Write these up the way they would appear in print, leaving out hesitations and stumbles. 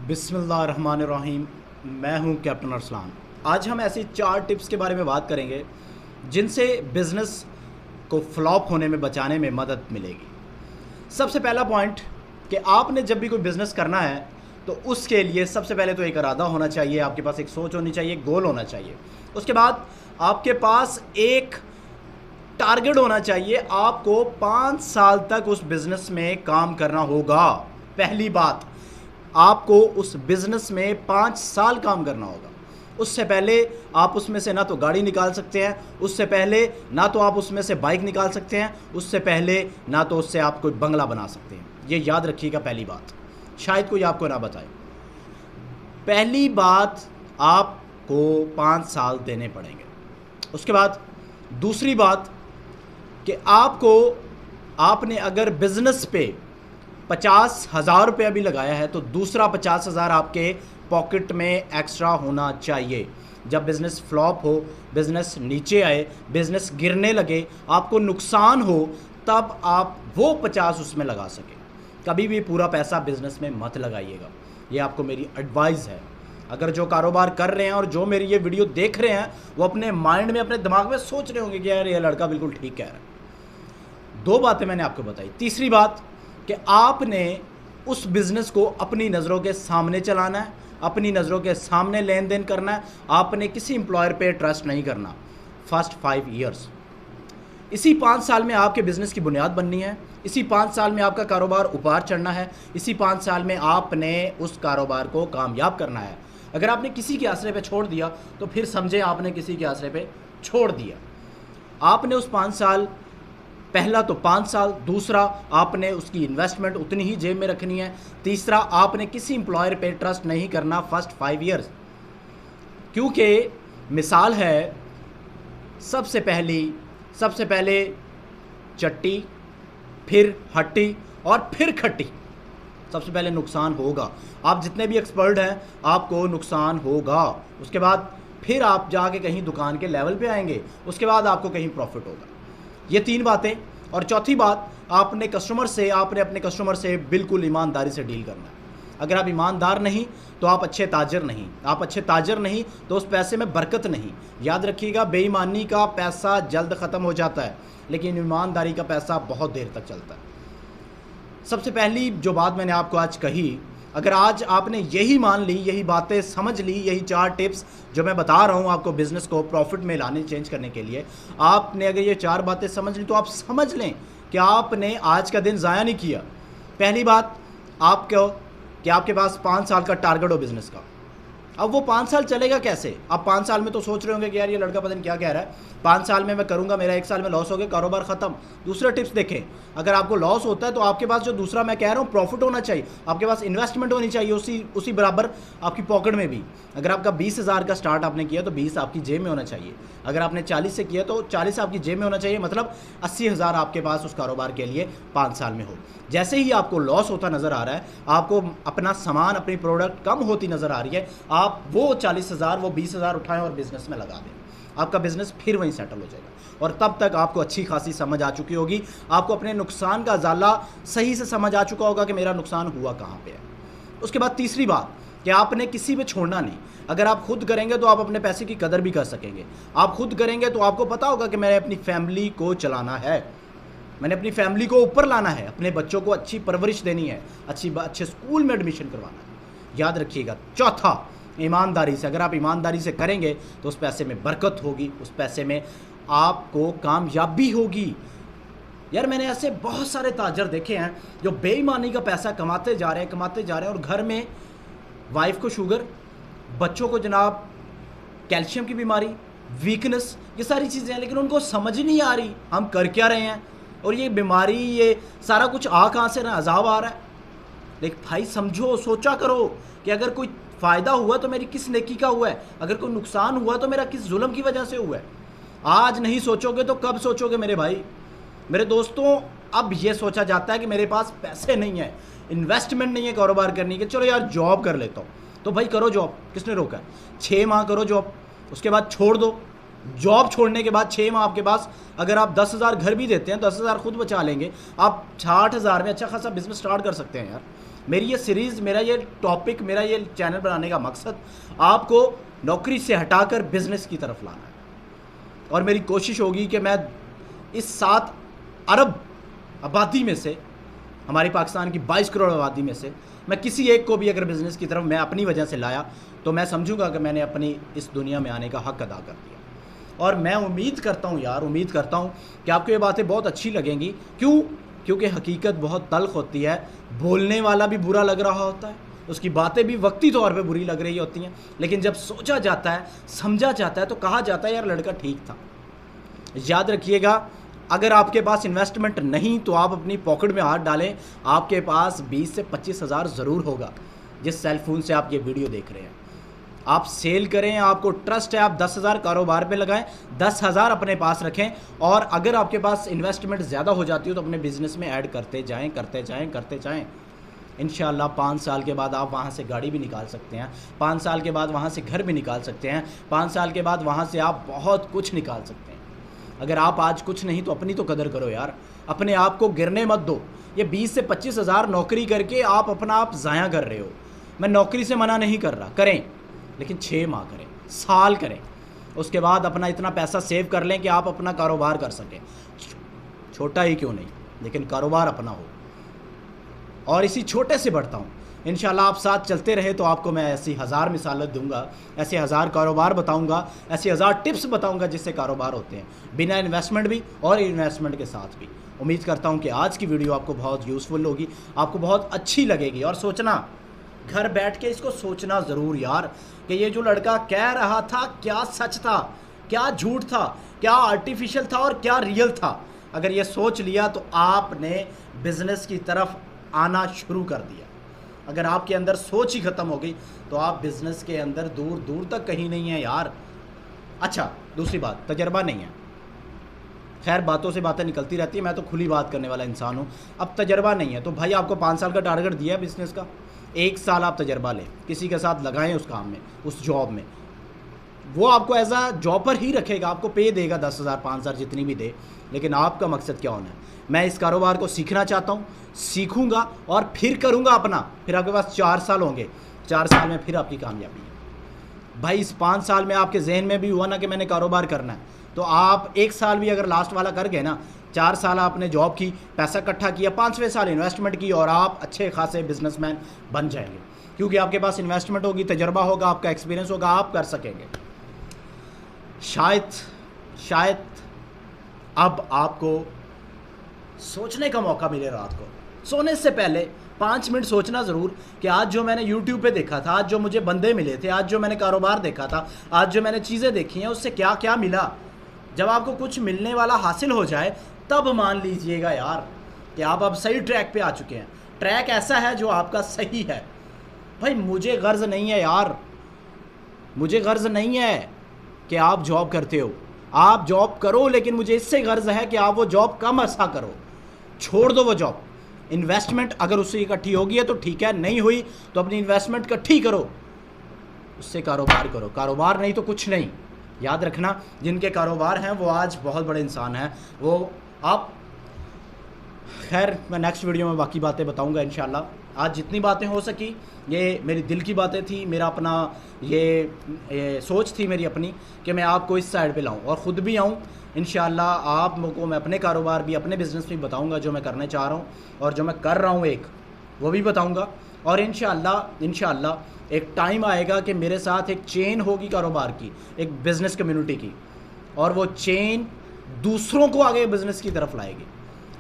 بسم اللہ الرحمن الرحیم۔ میں ہوں کیپٹن ارسلان۔ آج ہم ایسی 4 ٹپس کے بارے میں بات کریں گے جن سے بزنس کو فلاپ ہونے میں بچانے میں مدد ملے گی۔ سب سے پہلا پوائنٹ کہ آپ نے جب بھی کوئی بزنس کرنا ہے تو اس کے لیے سب سے پہلے تو ایک ارادہ ہونا چاہیے، آپ کے پاس ایک سوچ ہونی چاہیے، ایک گول ہونا چاہیے۔ اس کے بعد آپ کے پاس ایک ٹارگٹ ہونا چاہیے، آپ کو 5 سال تک اس بزنس میں کام کرنا ہوگا۔ پہلی بات، آپ کو اس بزنس میں 5 سال کام کرنا ہوگا۔ اس سے پہلے آپ اس میں سے نہ تو گاڑی نکال سکتے ہیں، اس سے پہلے نہ تو آپ اس میں سے بائک نکال سکتے ہیں، اس سے پہلے نہ تو اس سے آپ کوئی بنگلہ بنا سکتے ہیں۔ یہ یاد رکھیے گا پہلی بات، شاید کوئی آپ کو نہ بتائے۔ پہلی بات، آپ کو 5 سال دینے پڑیں گے۔ اس کے بعد دوسری بات کہ آپ نے اگر بزنس پہ 50,000 روپیہ بھی لگایا ہے تو دوسرا 50,000 آپ کے پاکٹ میں ایکسٹرا ہونا چاہیے۔ جب بزنس فلاپ ہو، بزنس نیچے آئے، بزنس گرنے لگے، آپ کو نقصان ہو، تب آپ وہ 50 اس میں لگا سکیں۔ کبھی بھی پورا پیسہ بزنس میں مت لگائیے گا، یہ آپ کو میری ایڈوائز ہے۔ اگر جو کاروبار کر رہے ہیں اور جو میری یہ ویڈیو دیکھ رہے ہیں وہ اپنے مائنڈ میں، اپنے دماغ میں سوچ رہے ہوں گے کہ یار یہ لڑکا بالکل ٹھیک کہہ رہا ہے۔ 2 باتیں میں نے آپ کو بتائی۔ تیسری بات کہ آپ نے اس بزنس کو اپنی نظروں کے سامنے چلانا ہے، اپنی نظروں کے سامنے لین دین کرنا ہے۔ آپ نے کسی امپلائر پہ ٹرسٹ نہیں کرنا۔ فرسٹ 5 ایئرس، اسی 5 سال میں آپ کے بزنس کی بنیاد بننی ہے، اسی 5 سال میں آپ کا کاروبار اوپر چڑھنا ہے، اسی 5 سال میں آپ نے اس کاروبار کو کامیاب کرنا ہے۔ اگر آپ نے کسی کے آسرے پہ چھوڑ دیا تو پھر سمجھیں آپ نے کسی کے آسرے پہ چھوڑ دیا۔ آپ نے اس 5 سال، پہلا تو 5 سال، دوسرا آپ نے اس کی انویسٹمنٹ اتنی ہی جیب میں رکھنی ہے، تیسرا آپ نے کسی امپلائر پہ ٹرسٹ نہیں کرنا فرسٹ 5 ایئرس۔ کیونکہ مثال ہے، سب سے پہلے چٹی، پھر ہٹی اور پھر کھٹی۔ سب سے پہلے نقصان ہوگا، آپ جتنے بھی ایکسپرٹ ہیں آپ کو نقصان ہوگا۔ اس کے بعد پھر آپ جا کے کہیں دکان کے لیول پہ آئیں گے، اس کے بعد آپ کو کہیں پروفٹ ہوگا۔ یہ 3 باتیں۔ اور چوتھی بات، آپ نے اپنے کسٹمر سے بالکل ایمانداری سے ڈیل کرنا ہے۔ اگر آپ ایماندار نہیں تو آپ اچھے تاجر نہیں، تو اس پیسے میں برکت نہیں۔ یاد رکھیے گا، بے ایمانی کا پیسہ جلد ختم ہو جاتا ہے لیکن ایمانداری کا پیسہ بہت دیر تک چلتا ہے۔ سب سے پہلی جو بات میں نے آپ کو آج کہی، اگر آج آپ نے یہی مان لی، یہی باتیں سمجھ لی، یہی 4 ٹپس جو میں بتا رہا ہوں آپ کو بزنس کو پروفٹ میں لانے، چینج کرنے کے لیے، آپ نے اگر یہ 4 باتیں سمجھ لی تو آپ سمجھ لیں کہ آپ نے آج کا دن ضائع نہیں کیا۔ پہلی بات کہ آپ کے پاس 5 سال کا ٹارگٹ ہو بزنس کا۔ اب وہ 5 سال چلے گا کیسے؟ اب 5 سال میں تو سوچ رہے ہوں گے کہ یار یہ لڑکا پتہ نہیں کیا کہہ رہا ہے، 5 سال میں کروں گا، میرا 1 سال میں لاس ہو گیا، کاروبار ختم۔ دوسرا ٹپس دیکھیں، اگر آپ کو لاس ہوتا ہے تو آپ کے پاس جو دوسرا میں کہہ رہا ہوں پروفٹ ہونا چاہیے، آپ کے پاس انویسٹمنٹ ہونی چاہیے اسی برابر آپ کی پاکٹ میں بھی۔ اگر آپ کا 20,000 کا سٹارٹ آپ نے کیا تو 20 آپ کی جیب میں ہونا چاہیے۔ اگر آپ نے 40 سے کیا تو 40 آپ کی جیب میں ہونا چاہیے، مطلب 80,000 آپ کے پاس اس کاروبار کے لیے 5 سال میں ہو۔ جیسے ہی آپ کو لاس ہوتا نظر آ رہا ہے، آپ کو اپنا سامان، اپنی پروڈکٹ کم ہوتی نظر آ رہی ہے، آپ وہ 40,000 وہ 20,000 اٹھائیں اور بزنس میں لگا دیں۔ آپ کا بزنس پھر وہیں سیٹل ہو جائے گا، اور تب تک آپ کو اچھی خاصی سمجھ آ چکی ہوگی، آپ کو اپنے نقصان کا ازالہ صحیح سے سمجھ آ چکا ہوگا کہ میرا نقصان ہوا کہاں پہ ہے۔ اس کے بعد تیسری بات کہ آپ نے کسی پہ چھوڑنا نہیں۔ اگر آپ خود کریں گے تو آپ اپنے پیسے کی قدر بھی کر سکیں گے۔ آپ خود کریں گے تو آپ کو پتا ہوگا کہ میں نے اپنی فیملی کو چلانا ہے، میں نے اپنی فیملی کو اوپر لانا ہے، اپنے بچوں کو اچھی پرورش دینی ہے، اچھے اسکول میں ایڈمیشن کروانا ہے۔ یاد رکھیے گا۔ چوتھا، ایمانداری سے، اگر آپ ایمانداری سے کریں گے تو اس پیسے میں برکت ہوگی، اس پیسے میں آپ کو کامیابی ہوگی۔ یار میں نے ایسے بہت سارے تاجر دیکھے ہیں جو بے ایمانی کا پیسہ کماتے جا رہے ہیں اور گھر میں وائف کو شوگر، بچوں کو جناب کیلشیم کی بیماری، ویکنس، یہ ساری چیزیں ہیں، لیکن ان کو سمجھ نہیں آ رہی ہم کر کیا رہے ہیں، اور یہ بیماری، یہ سارا کچھ کہاں سے، نہ عذاب آ رہا ہے۔ لیکن بھائی سمجھو، سوچا کرو کہ اگر کوئی فائدہ ہوا تو میری کس نیکی کا ہوا ہے، اگر کوئی نقصان ہوا تو میرا کس ظلم کی وجہ سے ہوا ہے۔ آج نہیں سوچو گے تو کب سوچو گے میرے بھائی، میرے دوستوں؟ اب یہ سوچا جاتا ہے کہ میرے پاس پیسے نہیں ہیں، انویسٹمنٹ نہیں ہے کاروبار کرنے کے، چلو یار جاب کر لیتا ہوں۔ تو بھائی کرو جاب، کس نے روکا ہے؟ 6 ماہ کرو جاب، اس کے بعد چھوڑ دو۔ جاب چھوڑنے کے بعد 6 ماہ آپ کے پاس، اگر آپ 10,000 گھر بھی دیتے ہیں، 10,000 خود بچا لیں گے، آپ 60,000 میں اچھا خاصا بزنس سٹارٹ کر سکتے ہیں یار۔ میری یہ سیریز، میرا یہ ٹاپک، میرا یہ چینل بنانے کا مقصد آپ کو نوکری سے ہٹا کر بزنس کی طرف لانا ہے. اور میری کوشش ہوگی کہ میں اس 7 ارب آبادی میں سے، ہماری پاکستان کی 22 کروڑ آبادی میں سے، میں کسی ایک کو بھی اگر بزنس کی طرف میں اپنی وجہ سے لایا تو میں سمجھوں گا کہ میں نے اپنی اس دنیا میں آنے کا حق ادا کر دیا. اور میں امید کرتا ہوں کہ آپ کو یہ باتیں بہت اچھی لگیں گی. کیونکہ حقیقت بہت تلخ ہوتی ہے. بولنے والا بھی برا لگ رہا ہوتا ہے، اس کی باتیں بھی وقتی طور پہ بری لگ رہی ہوتی ہیں، لیکن جب سوچا جاتا ہے، سمجھا جاتا ہے تو کہا جاتا ہے یار لڑکا ٹھیک تھا. یاد رکھیے گا، اگر آپ کے پاس انویسٹمنٹ نہیں تو آپ اپنی پاکٹ میں ہاتھ ڈالیں، آپ کے پاس 20 سے 25 ہزار ضرور ہوگا. جس سیل فون سے آپ یہ ویڈیو دیکھ رہے ہیں، آپ سیل کریں، آپ کو ٹرسٹ ہے، آپ 10,000 کاروبار پہ لگائیں، 10,000 اپنے پاس رکھیں. اور اگر آپ کے پاس انویسٹمنٹ زیادہ ہو جاتی ہو تو اپنے بزنس میں ایڈ کرتے جائیں. انشاءاللہ 5 سال کے بعد آپ وہاں سے گاڑی بھی نکال سکتے ہیں، 5 سال کے بعد وہاں سے گھر بھی نکال سکتے ہیں، 5 سال کے بعد وہاں سے آپ بہت کچھ نکال سکتے ہیں. اگر آپ آج کچھ نہیں تو اپنی تو قدر کرو یار، اپنے آپ کو گرنے مت دو. یہ 20 سے 25 ہزار نوکری کر کے آپ اپنا آپ ضائع کر رہے ہو. میں نوکری سے منع نہیں کر رہا، کریں لیکن 6 ماہ کریں، سال کریں، اس کے بعد اپنا اتنا پیسہ سیو کر لیں کہ آپ اپنا کاروبار کر سکیں. چھوٹا ہی کیوں نہیں لیکن کاروبار اپنا ہو. اور اسی چھوٹے سے بڑھتا ہوں. انشاءاللہ آپ ساتھ چلتے رہے تو آپ کو میں ایسی 1000 مثالیں دوں گا، ایسے 1000 کاروبار بتاؤں گا، ایسی 1000 ٹپس بتاؤں گا جس سے کاروبار ہوتے ہیں، بنا انویسٹمنٹ بھی اور انویسٹمنٹ کے ساتھ بھی. امید کرتا ہوں کہ آج کی ویڈیو آپ کو بہت یوزفل ہوگی، آپ کو بہت اچھی لگے گی. اور سوچنا، گھر بیٹھ کے اس کو سوچنا ضرور یار کہ یہ جو لڑکا کہہ رہا تھا کیا سچ تھا، کیا جھوٹ تھا، کیا آرٹیفیشل تھا اور کیا ریئل تھا. اگر یہ سوچ لیا تو آپ نے بزنس کی طرف آنا شروع کر دیا. اگر آپ کے اندر سوچ ہی ختم ہو گئی تو آپ بزنس کے اندر دور دور تک کہیں نہیں ہیں یار. اچھا دوسری بات، تجربہ نہیں ہے. خیر باتوں سے باتیں نکلتی رہتی ہیں، میں تو کھلی بات کرنے والا انسان ہوں. اب تجربہ نہیں ہے تو بھائی آپ کو 5 سال کا ٹارگٹ دیا ہے بزنس کا، 1 سال آپ تجربہ لیں، کسی کے ساتھ لگائیں اس کام میں، اس جاب میں. وہ آپ کو ایز اے جابر ہی رکھے گا، آپ کو پے دے گا 10,000 5,000 جتنی بھی دے. لیکن آپ کا مقصد کیا ہونا ہے؟ میں اس کاروبار کو سیکھنا چاہتا ہوں، سیکھوں گا اور پھر کروں گا اپنا. پھر آپ کے پاس 4 سال ہوں گے، 4 سال میں پھر آپ کی کامیابی ہے. بھائی اس 5 سال میں آپ کے ذہن میں بھی ہوا نا کہ میں نے کاروبار کرنا ہے، تو آپ 1 سال بھی اگر لاسٹ والا کر گئے نا، 4 سال آپ نے جاب کی، پیسہ اکٹھا کیا، 5ویں سال انویسٹمنٹ کی اور آپ اچھے خاصے بزنس مین بن جائیں گے. کیونکہ آپ کے پاس انویسٹمنٹ ہوگی، تجربہ ہوگا، آپ کا ایکسپیرینس ہوگا، آپ کر سکیں گے. شاید اب آپ کو سوچنے کا موقع ملے. رات کو سونے سے پہلے 5 منٹ سوچنا ضرور کہ آج جو میں نے یوٹیوب پہ دیکھا تھا، آج جو مجھے بندے ملے تھے، آج جو میں نے کاروبار دیکھا تھا، آج جو میں نے چیزیں دیکھی ہیں، اس سے کیا کیا ملا. جب آپ کو کچھ ملنے والا حاصل ہو جائے تب مان لیجئے گا یار کہ آپ اب صحیح ٹریک پہ آ چکے ہیں. ٹریک ایسا ہے جو آپ کا صحیح ہے. بھائی مجھے غرض نہیں ہے یار، مجھے غرض نہیں ہے کہ آپ جاب کرتے ہو، آپ جاب کرو، لیکن مجھے اس سے غرض ہے کہ آپ وہ جاب کم عرصہ کرو. چھوڑ دو وہ جاب. انویسٹمنٹ اگر اس سے اکٹھی ہوگی ہے تو ٹھیک ہے، نہیں ہوئی تو اپنی انویسٹمنٹ اکٹھی کرو، اس سے کاروبار کرو. کاروبار نہیں تو کچھ نہیں. یاد رکھنا، جن کے کاروبار ہیں وہ آج بہت بڑے انسان ہیں. وہ آپ خیر میں نیکسٹ ویڈیو میں باقی باتیں بتاؤں گا انشاءاللہ. آج جتنی باتیں ہو سکی یہ میری دل کی باتیں تھی، میرا اپنا یہ سوچ تھی میری اپنی کہ میں آپ کو اس سائڈ پہ لاؤں اور خود بھی آؤں. انشاءاللہ آپ کو میں اپنے کاروبار بھی، اپنے بزنس بھی بتاؤں گا جو میں کرنا چاہ رہا ہوں اور جو میں کر رہا ہوں وہ بھی بتاؤں گا. اور انشاءاللہ ایک ٹائم آئے گا کہ میرے ساتھ ایک چین ہوگی کاروبار کی، ایک بزنس کمیونٹی کی، اور وہ چین دوسروں کو آگے بزنس کی طرف لائے گی.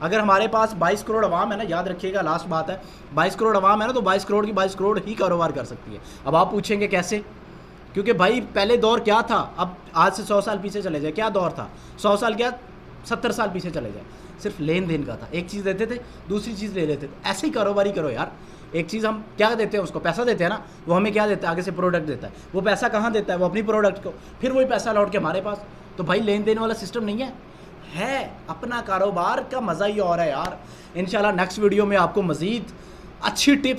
اگر ہمارے پاس 22 کروڑ عوام ہے نا، یاد رکھیے گا لاسٹ بات ہے، 22 کروڑ عوام ہے نا، تو 22 کروڑ کی 22 کروڑ ہی کاروبار کر سکتی ہے. اب آپ پوچھیں گے کیسے؟ کیونکہ بھائی پہلے دور کیا تھا، اب آج سے 100 سال پیچھے چلے جائے، کیا دور تھا؟ 100 سال کیا 70 سال پیچھے چلے جائے، صرف لین دین کا تھا. ایک چیز دیتے تھے دوسری چیز لے لیتے تھے. ایسے ہی کاروباری کرو یار. ایک چیز ہم کیا دیتے ہیں اس کو، پیسہ دیتے ہیں نا، وہ ہمیں کیا دیتا ہے؟ آگے سے پروڈکٹ دیتا ہے. وہ پیسہ کہاں دیتا ہے؟ وہ اپنی پروڈکٹ کو، پھر وہی پیسہ لوٹ کے ہمارے پاس. تو بھائی لین دین والا سسٹم نہیں ہے اپنا کاروبار کا مزہ ہی اور ہے یار. انشاءاللہ نیکسٹ ویڈیو میں آپ کو مزید اچھی ٹپس